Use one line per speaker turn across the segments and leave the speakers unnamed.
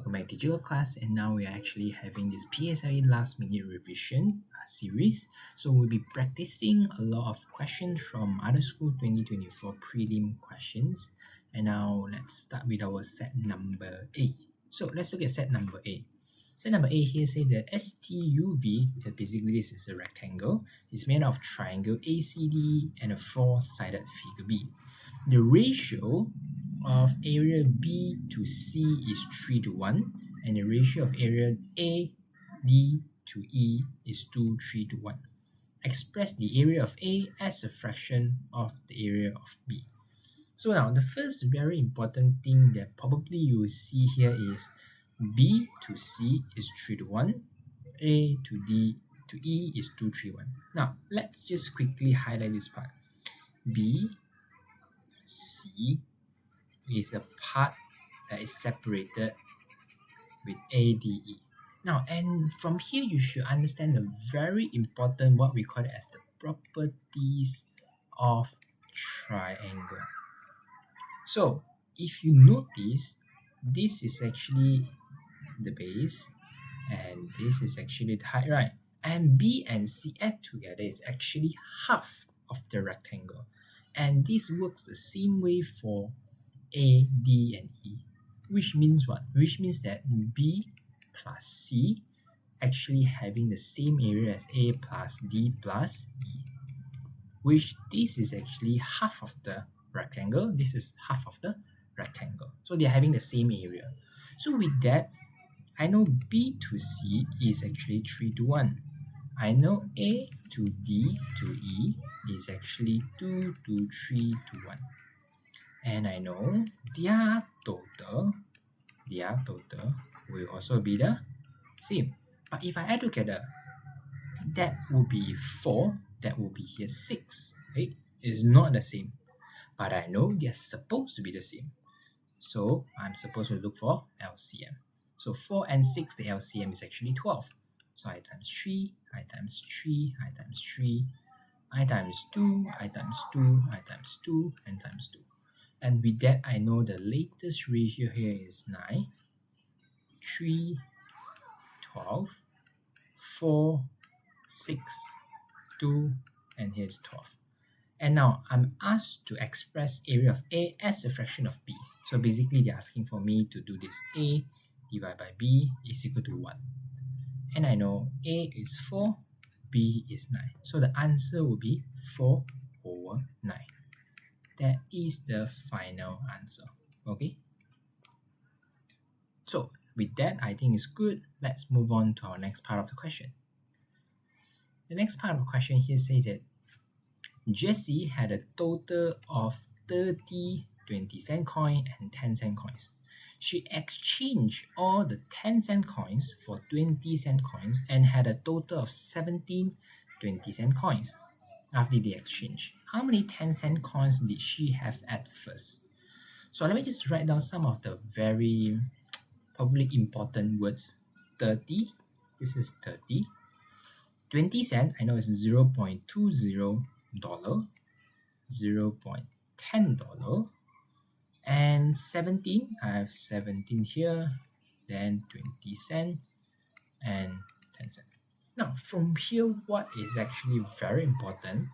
welcome back to digital class, and now we are actually having this PSLE last minute revision series. So we'll be practicing a lot of questions from other school 2024 prelim questions. And now let's start with our set number A. So let's look at set number A. Set number A here says that STUV, basically this is a rectangle, is made of triangle ACD and a four-sided figure B. The ratio of area B to C is 3:1, and the ratio of area A, D to E is 2:3:1. Express the area of A as a fraction of the area of B. So now the first very important thing that probably you will see here is B to C is 3:1, A to D to E is 2:3:1. Now let's just quickly highlight this part. B, C is a part that is separated with ADE. Now, and from here you should understand the very important what we call it as the properties of triangle. So, if you notice, this is actually the base and this is actually the height, right? And B and C add together is actually half of the rectangle. And this works the same way for A, D, and E. Which means what? Which means that B plus C actually having the same area as A plus D plus E. Which this is actually half of the rectangle. This is half of the rectangle. So they're having the same area. So with that, I know B to C is actually 3:1. I know A to D to E is actually 2:3:1. And I know their total will also be the same. But if I add together, that will be 4, that will be here 6. Right? It's not the same. But I know they're supposed to be the same. So I'm supposed to look for LCM. So 4 and 6, the LCM is actually 12. So I times 3, I times 3, I times 3, I times 2, I times 2, I times 2, and times 2. And with that, I know the latest ratio here is 9, 3, 12, 4, 6, 2, and here's 12. And now I'm asked to express area of A as a fraction of B. So basically, they're asking for me to do this. A divided by B is equal to 1. And I know A is 4, B is 9. So the answer will be 4/9. That is the final answer. Okay? So with that, I think it's good. Let's move on to our next part of the question. The next part of the question here says that Jessie had a total of 30 20-cent coin and 10-cent coins. She exchanged all the 10-cent coins for 20-cent coins and had a total of 17 20-cent coins after the exchange. How many 10-cent coins did she have at first? So let me just write down some of the very probably important words. 30, this is 30. 20 cent, I know it's $0.20, $0.10. And 17, I have 17 here, then 20 cent and 10 cent. Now, from here, what is actually very important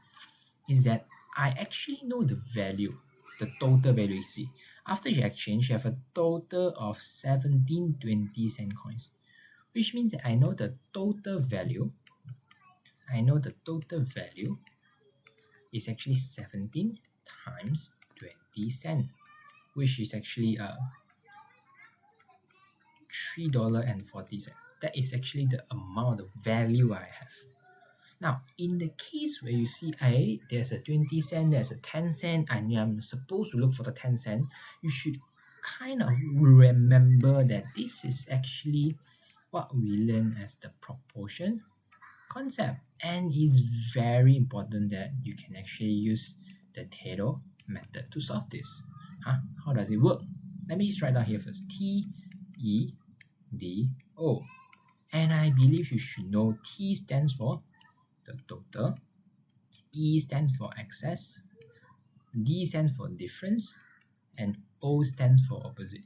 is that I actually know the value, the total value. You see, after you exchange, you have a total of 17 20-cent coins, which means that I know the total value. I know the total value is actually 17 times 20 cents, which is actually $3.40. That is actually the amount of value I have. Now, in the case where you see there's a 20 cent, there's a 10 cent, and I'm supposed to look for the 10 cent, you should kind of remember that this is actually what we learn as the proportion concept. And it's very important that you can actually use the Taylor method to solve this. How does it work? Let me just write down here first. TEDO. And I believe you should know T stands for the total, E stands for excess, D stands for difference, and O stands for opposite.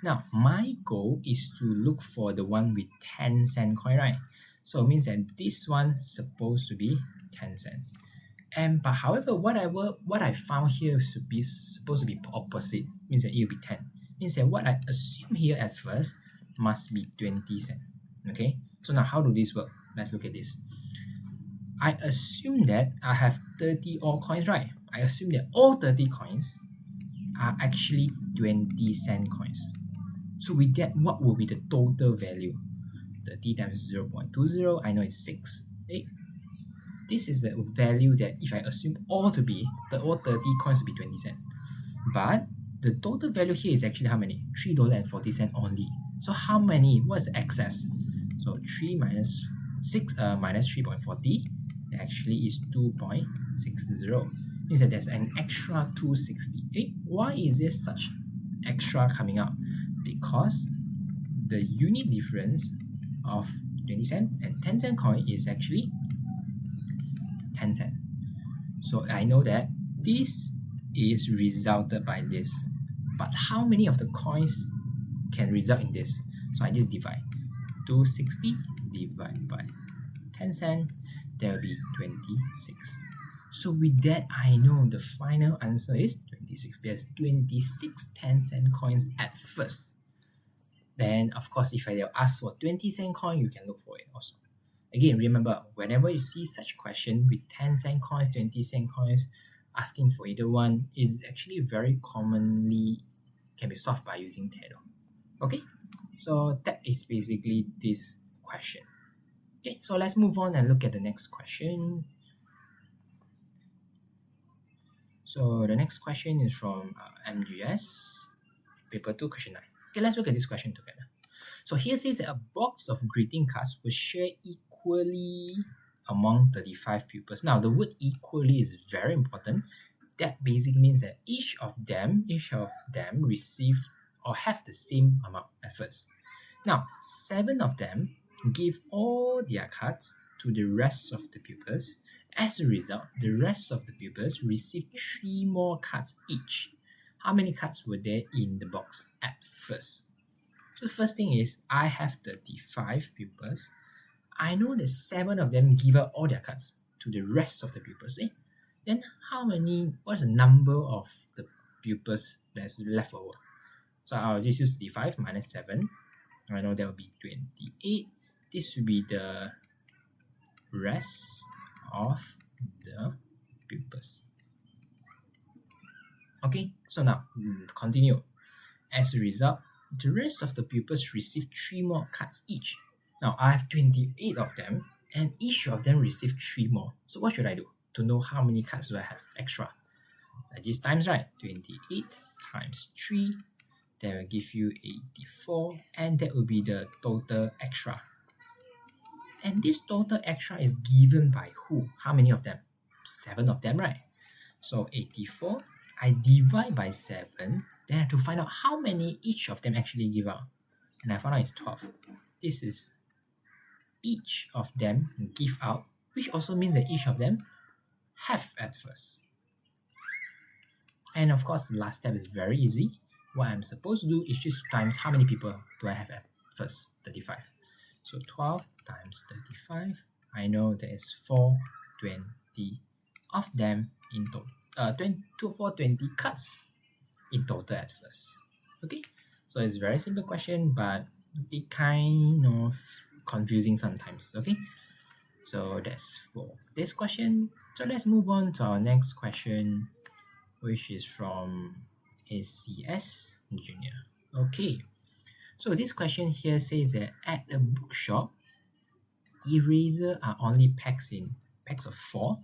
Now, my goal is to look for the one with 10-cent coin, right? So it means that this one supposed to be 10 cent. And but however, what I found here should be supposed to be opposite, means that it will be 10. Means that what I assume here at first must be 20 cent. Okay, so now how do this work? Let's look at this. I assume that I have 30 all coins, right? I assume that all 30 coins are actually 20-cent coins. So with that, what will be the total value? 30 times 0.20, I know it's 6. Okay? This is the value that if I assume all 30 coins to be 20 cents. But the total value here is actually how many? $3.40 only. So how many? What's the excess? So 3 minus 6 minus 3.40 actually is 2.60. Means that there's an extra 260. Why is there such extra coming out? Because the unit difference of 20 cent and 10 cent coin is actually 10 cent. So I know that this is resulted by this. But how many of the coins can result in this? So I just divide. 260 divided by 10 cent, there will be 26. So with that, I know the final answer is 26. There's 26 10-cent coins at first. Then, of course, if I ask for 20-cent coin, you can look for it also. Again, remember, whenever you see such question with 10-cent coins, 20-cent coins, asking for either one is actually very commonly can be solved by using Tado. Okay, so that is basically this question. Okay, so let's move on and look at the next question. So the next question is from MGS, paper 2, question 9. Okay, let's look at this question together. So here says that a box of greeting cards was shared equally among 35 pupils. Now, the word equally is very important. That basically means that each of them receive or have the same amount at first. Now, 7 of them give all their cards to the rest of the pupils. As a result, the rest of the pupils receive 3 more cards each. How many cards were there in the box at first? So the first thing is, I have 35 pupils. I know that 7 of them give out all their cards to the rest of the pupils. Then what's the number of the pupils that's left over? So I'll just use 35 minus 7. I know that will be 28. This will be the rest of the pupils. Okay, so now continue. As a result, the rest of the pupils receive 3 more cards each. Now I have 28 of them, and each of them receive 3 more. So what should I do to know how many cards do I have extra? I just times, right? 28 times 3, that will give you 84, and that will be the total extra. And this total extra is given by who? How many of them? 7 of them, right? So 84, I divide by 7, then I have to find out how many each of them actually give out. And I found out it's 12. This is each of them give out, which also means that each of them have at first. And of course, the last step is very easy. What I'm supposed to do is just times how many people do I have at first? 35. So 12 times 35, I know there is 420 of them in total. 420 cards in total at first. Okay, so it's a very simple question, but it kind of confusing sometimes. Okay, so that's for this question. So let's move on to our next question, which is from ACS Junior. Okay, so this question here says that at a bookshop, eraser are only packs of 4.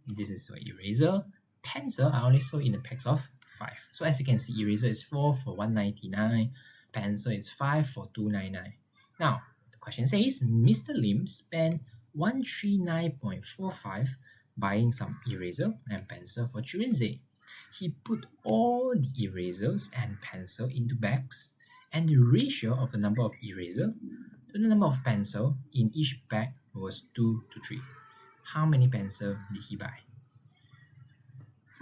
This is for eraser. Pencil are only sold in the packs of 5. So as you can see, eraser is 4 for 199, pencil is 5 for 299. Now, the question says, Mr. Lim spent 139.45 buying some eraser and pencil for Children's Day. He put all the erasers and pencil into bags, and the ratio of the number of eraser to the number of pencil in each bag was 2 to 3. How many pencil did he buy?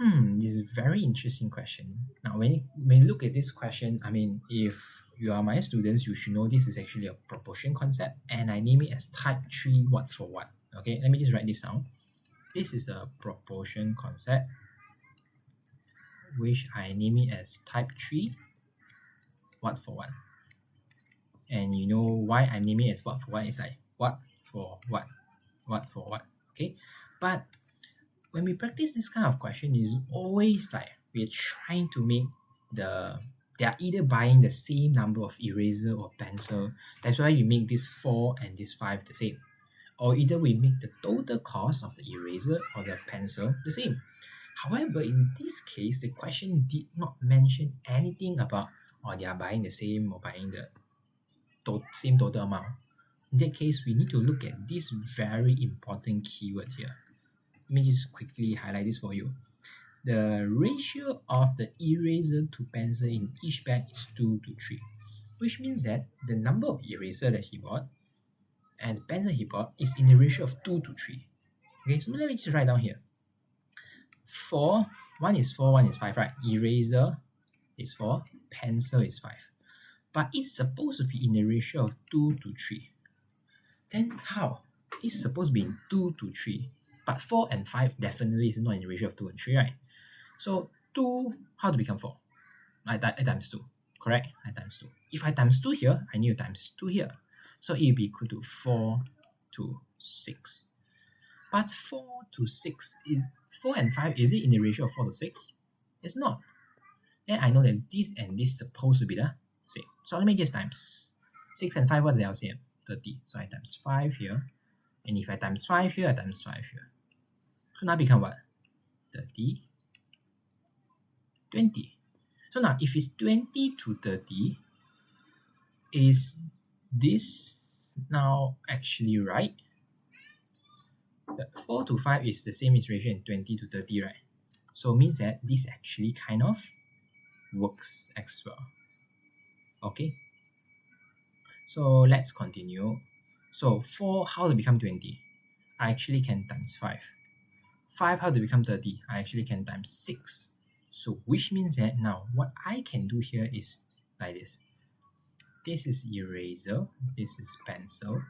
This is a very interesting question. Now, when you look at this question, I mean, if you are my students, you should know this is actually a proportion concept, and I name it as type 3 what for what. Okay, let me just write this down. This is a proportion concept, which I name it as type 3 what for what. And you know why I'm naming it as what for what? It's like what for what, what for what. Okay, but when we practice this kind of question, is always like we're trying to make they are either buying the same number of eraser or pencil. That's why you make this 4 and this 5 the same. Or either we make the total cost of the eraser or the pencil the same. However, in this case, the question did not mention anything about they are buying the same or buying the same total amount. In that case, we need to look at this very important keyword here. Let me just quickly highlight this for you. The ratio of the eraser to pencil in each bag is 2 to 3, which means that the number of eraser that he bought and the pencil he bought is in the ratio of 2 to 3. Okay, so let me just write down here. 4, 1 is 4, 1 is 5, right? Eraser is 4, pencil is 5. But it's supposed to be in the ratio of 2 to 3. Then how? It's supposed to be in 2 to 3. But 4 and 5 definitely is not in the ratio of 2 and 3, right? So 2, how to become 4? I times 2, correct? I times 2. If I times 2 here, I need to times 2 here. So it will be equal to 4 to 6. But 4 to 6 is 4 and 5, is it in the ratio of 4 to 6? It's not. Then I know that this and this supposed to be the same. So let me just times 6 and 5, what's the LCM? 30. So I times 5 here. And if I times 5 here, I times 5 here. So now become what? 30, 20. So now if it's 20 to 30, is this now actually right? The 4 to 5 is the same as ratio in 20 to 30, right? So it means that this actually kind of works as well. Okay, so let's continue. So 4, how to become 20? I actually can times 5. 5, how to become 30? I actually can times 6. So which means that now what I can do here is like this. This is eraser, this is pencil.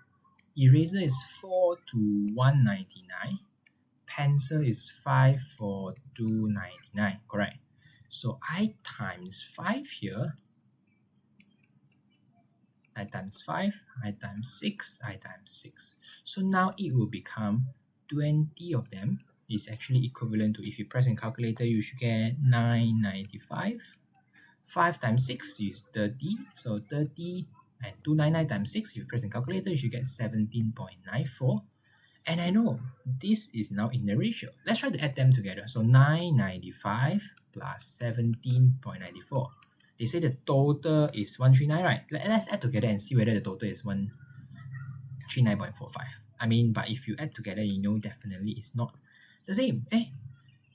Eraser is 4 to 199. Pencil is 5 for 299, correct? So I times 5 here. I times 5, I times 6, I times 6. So now it will become 20 of them is actually equivalent to, if you press in calculator, you should get 995. 5 times 6 is 30. So 30 and 299 times 6, if you press in calculator, you should get 17.94. And I know this is now in the ratio. Let's try to add them together. So 995 plus 17.94. They say the total is 139, right? Let's add together and see whether the total is 139.45. I mean, but if you add together, you know definitely it's not the same.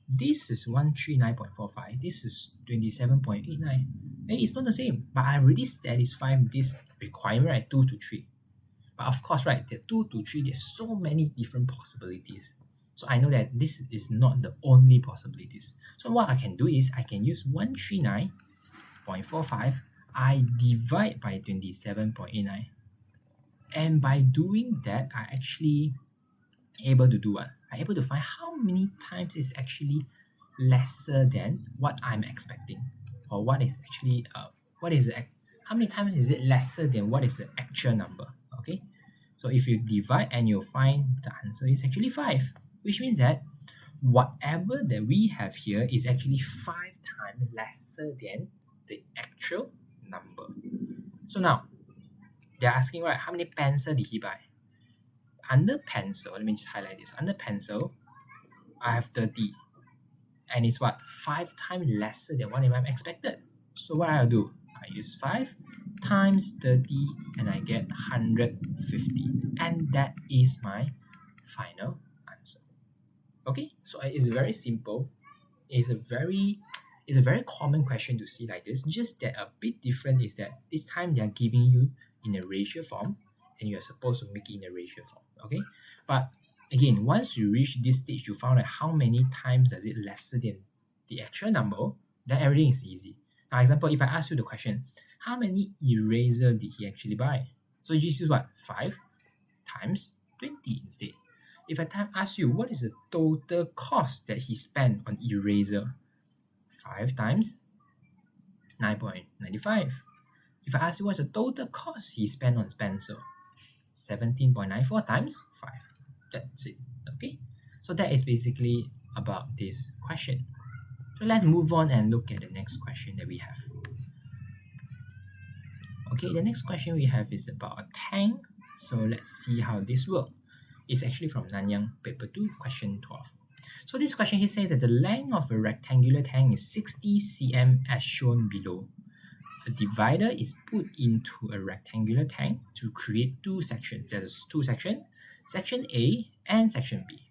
This is 139.45. This is 27.89. It's not the same. But I already satisfied this requirement, right? 2 to 3. But of course, right, the 2 to 3, there's so many different possibilities. So I know that this is not the only possibilities. So what I can do is I can use 139.45. I divide by 27.89. And by doing that, I actually able to do what? I'm able to find how many times is actually lesser than what I'm expecting, or what is actually how many times is it lesser than what is the actual number? Okay, so if you divide and you'll find the answer is actually 5, which means that whatever that we have here is actually 5 times lesser than the actual number. So now they're asking, right, how many pencil did he buy? Under pencil, let me just highlight this. Under pencil, I have 30. And it's what? 5 times lesser than what I'm expected. So what I'll do? I use 5 times 30 and I get 150. And that is my final answer. Okay, so it's very simple. It's a very common question to see like this. Just that a bit different is that this time they are giving you in a ratio form and you're supposed to make it in a ratio form. Okay, but again, once you reach this stage, you found out how many times does it lesser than the actual number, then everything is easy. Now, example, if I ask you the question, how many eraser did he actually buy? So you just use what? 5 times 20 instead. If I ask you, what is the total cost that he spent on eraser? 5 times 9.95. If I ask you what's the total cost he spent on pencil, 17.94 times 5. That's it. Okay. So that is basically about this question. So let's move on and look at the next question that we have. Okay, the next question we have is about a tank. So let's see how this works. It's actually from Nanyang paper 2, question 12. So this question here says that the length of a rectangular tank is 60 cm as shown below. A divider is put into a rectangular tank to create two sections. There's two sections, section A and section B.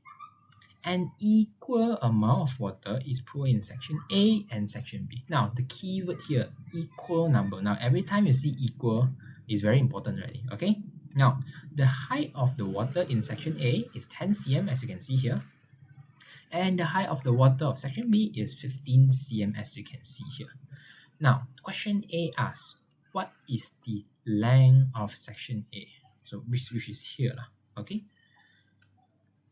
An equal amount of water is poured in section A and section B. Now, the keyword here, equal number. Now, every time you see equal, is very important already, okay? Now, the height of the water in section A is 10 cm, as you can see here. And the height of the water of section B is 15 cm, as you can see here. Now, question A asks, what is the length of section A? So, which is here, okay?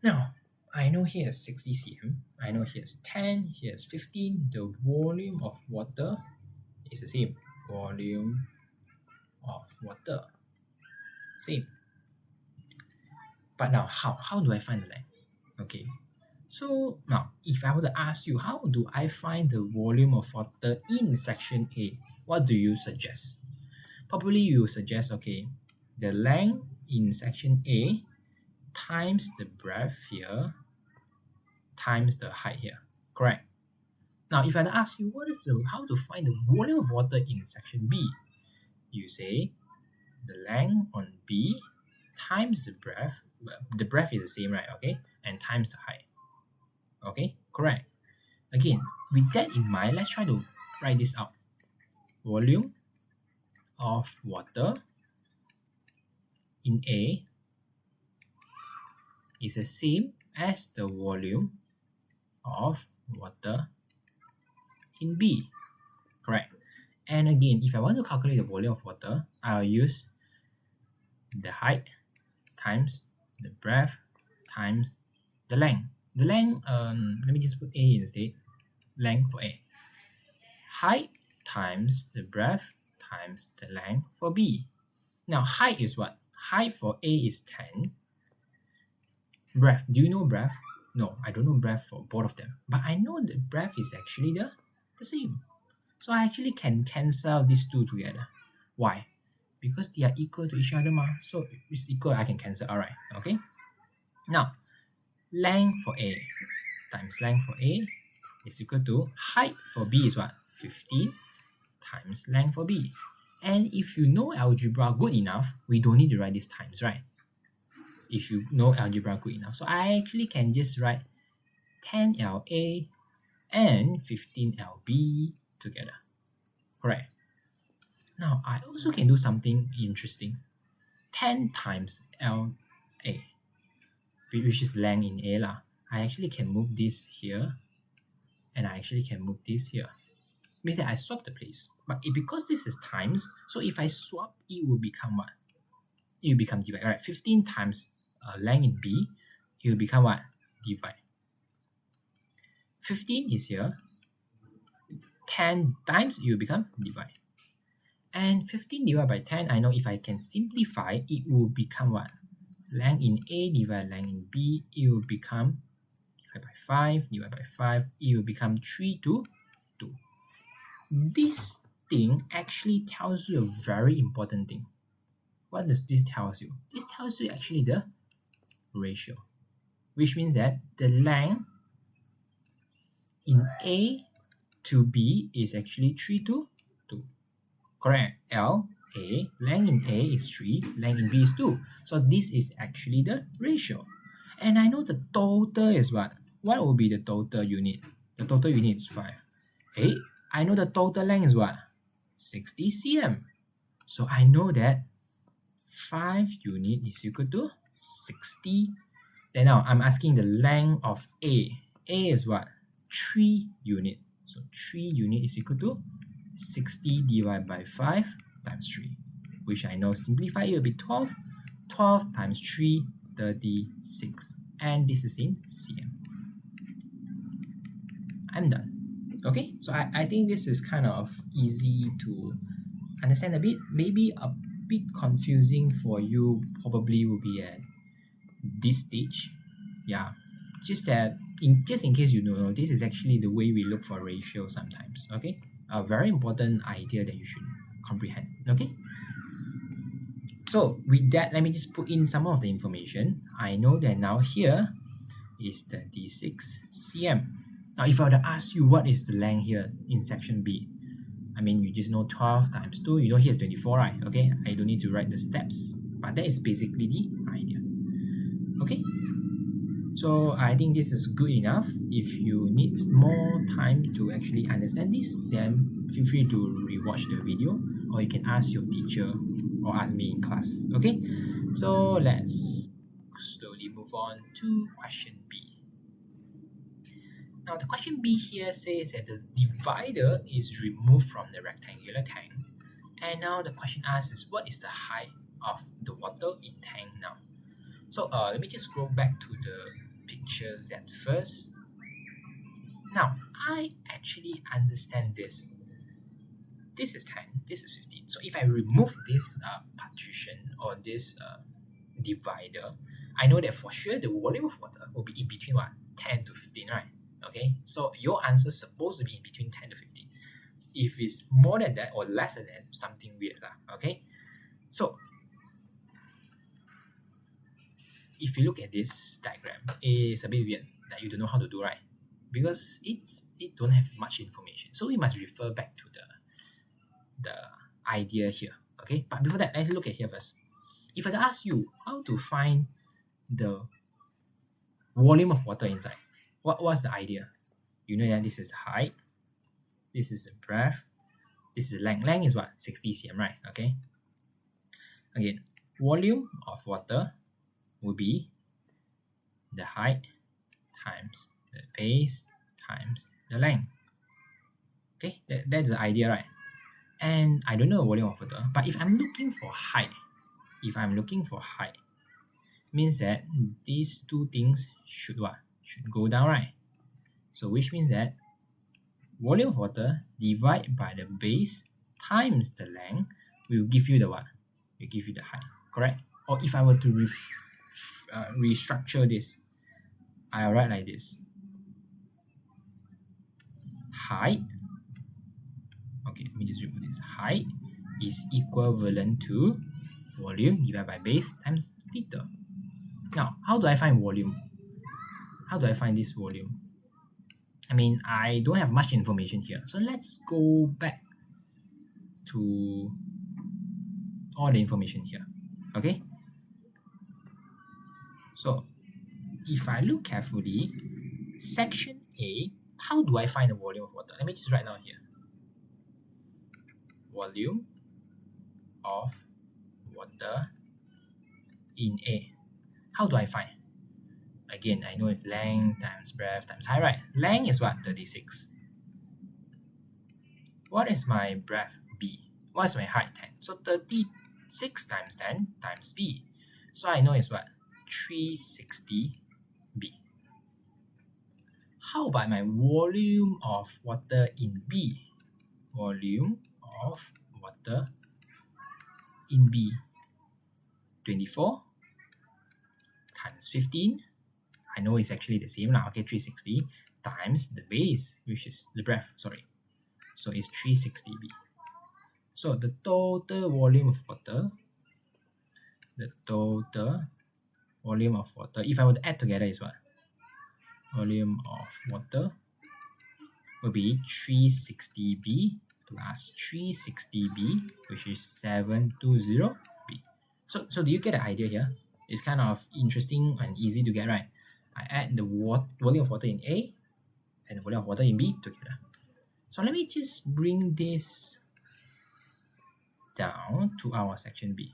Now, I know here is 60 cm, I know here is 10, here is 15. The volume of water is the same. Volume of water, same. But now, how do I find the length? Okay, so now, if I were to ask you, how do I find the volume of water in section A? What do you suggest? Probably you suggest, okay, the length in section A times the breadth here times the height here, correct? Now, if I ask you how to find the volume of water in section B, you say the length on B times the breadth. The breadth is the same, right? Okay, and times the height. Okay, correct. Again, with that in mind, let's try to write this out. Volume of water in A is the same as the volume of water in B, correct? And again, if I want to calculate the volume of water, I'll use the height times the breadth times the length. The length, let me just put A instead. Length for A. Height times the breadth times the length for B. Now, height is what? Height for A is 10. Breadth, do you know breadth? No, I don't know breadth for both of them. But I know the breadth is actually the same. So I actually can cancel these two together. Why? Because they are equal to each other. So if it's equal, I can cancel. Alright, okay? Now, length for A times length for A is equal to height for B is what? 15 times length for B. And if you know algebra good enough, we don't need to write these times, right? If you know algebra good enough. So I actually can just write 10LA and 15LB together. Correct. Now, I also can do something interesting. 10 times LA, which is length in A lah. I actually can move this here, and I actually can move this here. Means that I swap the place. But because this is times, so if I swap, it will become what? It will become divide. Alright, 15 times length in B, it will become what? Divide. 15 is here. 10 times, it will become divide. And 15 divided by 10, I know if I can simplify, it will become what? Length in A divided length in B, it will become divided by 5, divided by 5, it will become 3 to 2. This thing actually tells you a very important thing. What does this tell you? This tells you actually the ratio, which means that the length in A to B is actually 3 to 2. Correct. L, A, length in A is 3, length in B is 2. So this is actually the ratio. And I know the total is what? What will be the total unit? The total unit is 5. Hey, I know the total length is what? 60 cm. So I know that 5 unit is equal to 60. Then now I'm asking the length of A. A is what? 3 unit. So 3 unit is equal to 60 divided by 5 times 3, which I know simplify it will be 12. 12 times 3, 36. And this is in cm. I'm done. Okay, so I think this is kind of easy to understand a bit. Maybe a bit confusing for you probably will be at this stage. Yeah, just that just in case you don't know, this is actually the way we look for ratio sometimes. Okay, a very important idea that you should comprehend. Okay, so with that, let me just put in some of the information. I know that now here is 36 cm. Now if I were to ask you what is the length here in section B, I mean, you just know 12 times 2, you know here's 24, right? Okay, I don't need to write the steps, but that is basically the idea. Okay, so I think this is good enough. If you need more time to actually understand this, then feel free to rewatch the video, or you can ask your teacher or ask me in class. Okay, so let's slowly move on to question B. Now the question B here says that the divider is removed from the rectangular tank, and now the question asks is what is the height of the water in tank now. So let me just scroll back to the pictures at first. Now I actually understand this. This is 10, this is 15. So if I remove this partition or this divider, I know that for sure the volume of water will be in between what? 10 to 15, right? Okay, so your answer is supposed to be in between 10 to 15. If it's more than that or less than that, something weird lah. Okay, so if you look at this diagram, it's a bit weird that you don't know how to do, right? Because it don't have much information, so we must refer back to the idea here. Okay, but before that, let's look at here first. If I ask you how to find the volume of water inside, what's the idea? You know that this is the height, this is the breadth, this is the length. Length is what? 60 cm, right? Okay. Again, volume of water will be the height times the base times the length. Okay, that's the idea, right? And I don't know the volume of water, but if I'm looking for height, means that these two things should what? Should go down, right? So which means that volume of water divided by the base times the length will give you the what? Will give you the height, correct? Or if I were to restructure this, I'll write like this. Height, okay, let me just remove this. Height is equivalent to volume divided by base times theta. Now, how do I find volume? How do I find this volume? I mean, I don't have much information here. So let's go back to all the information here. Okay? So if I look carefully, section A, how do I find the volume of water? Let me just write down here. Volume of water in A. How do I find? Again, I know it's length times breadth times height, right? Length is what? 36. What is my breadth? B. What is my height? 10. So 36 times 10 times B. So I know it's what? 360 B. How about my volume of water in B? Volume of water in B. 24 times 15. I know it's actually the same now. Okay, 360 times the base, which is the breadth, sorry. So it's 360B. So the total volume of water, if I were to add together is what? Volume of water will be 360B plus 360B, which is 720B. So do you get the idea here? It's kind of interesting and easy to get, right? I add the volume of water in A and the volume of water in B together. So let me just bring this down to our section B.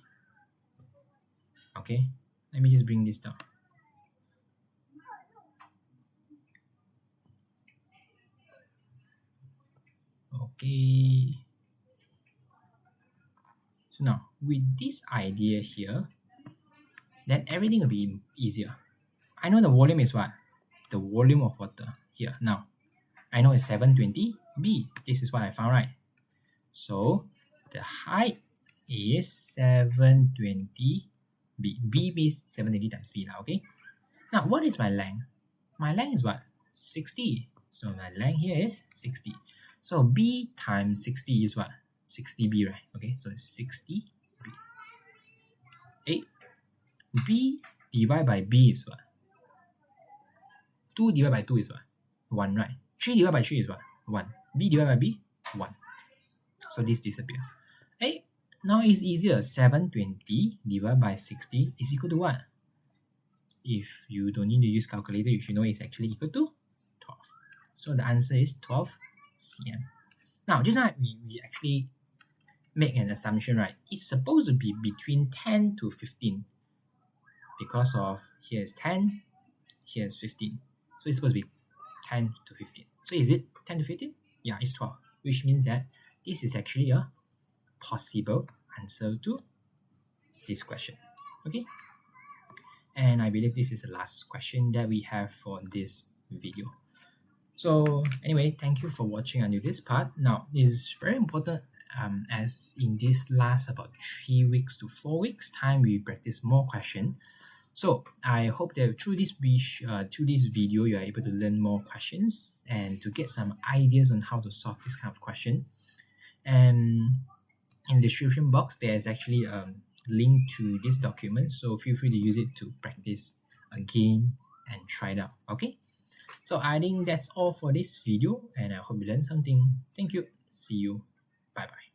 Okay, let me just bring this down. Okay. So now, with this idea here, then everything will be easier. I know the volume is what? The volume of water here. Now, I know it's 720 B. This is what I found, right? So, the height is 720 B. B is 720 times B, okay? Now, what is my length? My length is what? 60. So, my length here is 60. So, B times 60 is what? 60B, right? Okay, so it's 60B. 8. B divided by B is what? 2 divided by 2 is what? 1, right? 3 divided by 3 is what? 1. B divided by B? 1. So this disappear. Hey, now it's easier. 720 divided by 60 is equal to what? If you don't need to use calculator, you should know it's actually equal to 12. So the answer is 12 cm. Now, just now we actually make an assumption, right? It's supposed to be between 10 to 15 because of here is 10, here is 15. So it's supposed to be 10 to 15. So is it 10 to 15? Yeah, it's 12, which means that this is actually a possible answer to this question. Okay? And I believe this is the last question that we have for this video. So anyway, thank you for watching until this part. Now, it's very important as in this last about 3 weeks to 4 weeks time, we practice more question. So I hope that through this video, you are able to learn more questions and to get some ideas on how to solve this kind of question. And in the description box, there is actually a link to this document. So feel free to use it to practice again and try it out. Okay. So I think that's all for this video, and I hope you learned something. Thank you. See you. Bye bye.